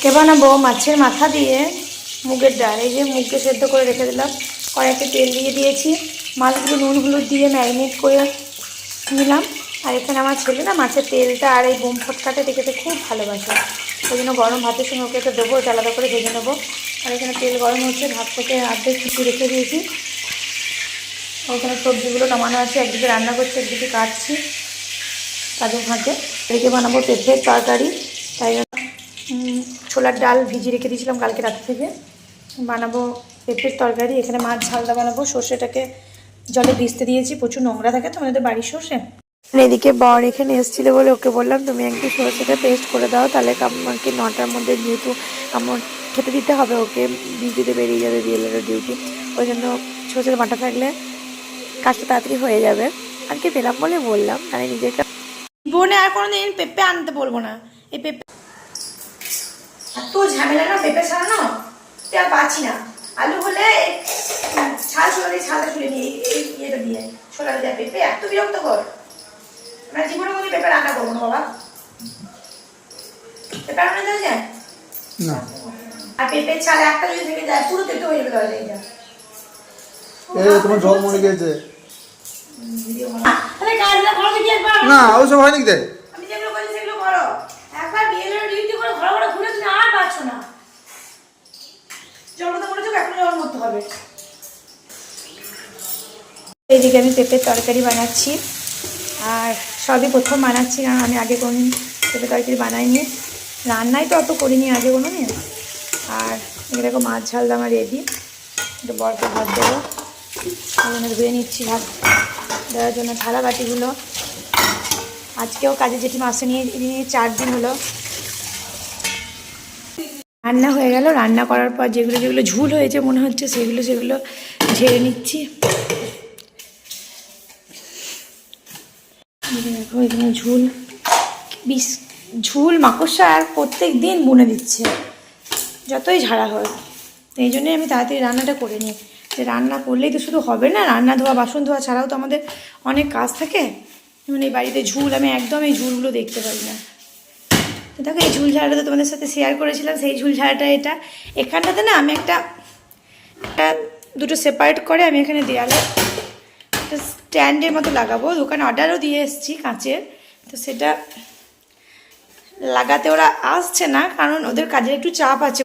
কে বানাবো মাছের মাথা দিয়ে মুগের ডাল। এই যে মুগকে সেদ্ধ করে রেখে দিলাম, কড়াইতে তেল দিয়ে দিয়েছি, মাছগুলো নুন হলুদ দিয়ে ম্যারিনেট করে নিলাম। আর এখানে আমার ছেলে না মাছের তেলটা আর এই বোম ফটকাটা দেখতে খুব ভালোবাসে, ওই জন্য গরম ভাতের সঙ্গে ওকে একটা দেবো, আলাদা করে ভেজে নেবো। আর এখানে তেল গরম হচ্ছে, ভাতটাকে আর্ধেক ফুটিয়ে রেখে দিয়েছি। ওখানে সবজিগুলো নামানো আছে, একদিকে রান্না করছি একদিকে কাটছি কাজের ফাঁকে। এদিকে বানাবো পেঁপের তরকারি, তাই ছোলার ডাল ভিজিয়ে রেখে দিয়েছিলাম কালকে রাত থেকে। বানাবো পেঁপের তরকারি। এখানে মাছ ঝালদা বানাবো, সর্ষেটাকে জলে ভিজতে দিয়েছি, প্রচুর নোংরা থাকে তো আমাদের বাড়ির সর্ষে। এদিকে বর এখানে এসেছিলো বলে ওকে বললাম তুমি একটু সর্ষেটা পেস্ট করে দাও, তাহলে আমাকে 9টার মধ্যে যেহেতু আমার খেতে দিতে হবে, ওকে ডিউটিতে বেরিয়ে যাবে বিএলএর ডিউটি, ওই জন্য সর্ষেটা বাটা থাকলে কাজটা তাড়াতাড়ি হয়ে যাবে। আর কি পেলাম বলে বললাম, আমি নিজেকে বোনে আর কোনোদিন পেঁপে আনতে বলবো না। এই পেঁপে এত ঝামেলা না পেঁপে ছাড়ানো, আর পাচ্ছি না। আলু হলে ছাল ছোলা দিয়ে ছালটা তুলে নিয়ে ইয়েটা দিয়ে ছোলাটা দেয়, পেঁপে এত বিরক্ত কর। আমরা জীবনে কোনো পেঁপে রান্না করবো না বাবা, পেঁপে রান্না দেওয়া যায় না। আর পেঁপের ছাল একটা যদি থেকে যায় পুরো তেতো হয়ে যাবে, দেওয়া যায় না। তোমার জল মরে গেছে না, ওসব হয় নাকি? দেখ আমি যেগুলো বলছি সেগুলো করো। একবার বিয়ের ডিউটি করে ঘরে ঘরে ঘুরে তুমি আর পাচ্ছ না। জল তো করেছো, এখন জল করতে হবে। এইদিকে আমি পেঁপের তরকারি বানাচ্ছি, আর সবই প্রথম বানাচ্ছি, কারণ আমি আগে কোনোদিন পেঁপের তরকারি বানাইনি, রান্নাই তো অত করিনি আগে কোনোদিন। আর এরকম মাছ ঝালদা আমার রেডি, একটু বরকে ভাত দেবো, ওখানে ধুয়ে নিচ্ছি ভাত দেওয়ার জন্য থালা বাটিগুলো। আজকেও কাজে জেঠিমা আসেনি, 4 দিন হলো। রান্না হয়ে গেল, রান্না করার পর যেগুলো যেগুলো ঝুল হয়েছে মনে হচ্ছে সেগুলো ঝেড়ে নিচ্ছি। দেখো এখানে ঝুল মাকড়সা আর প্রত্যেক দিন বুনে দিচ্ছে যতই ঝাড়া হয়। এই জন্যই আমি তাড়াতাড়ি রান্নাটা করে নিই, যে রান্না করলেই তো শুধু হবে না, রান্না ধোয়া বাসন ধোয়া ছাড়াও তো আমাদের অনেক কাজ থাকে। মানে এই বাড়িতে ঝুল, আমি একদম এই ঝুলগুলো দেখতে পারি না। দেখো এই ঝুল ঝাড়াটা তো তোমাদের সাথে শেয়ার করেছিলাম, সেই ঝুল ঝাড়াটা এটা। এখানটাতে না আমি একটা দুটো সেপারেট করে আমি এখানে দেয়ালে একটা স্ট্যান্ডের মতো লাগাবো। দোকানে অর্ডারও দিয়ে এসেছি কাঁচের, তো সেটা লাগাতে ওরা আসছে না, কারণ ওদের কাজের একটু চাপ আছে।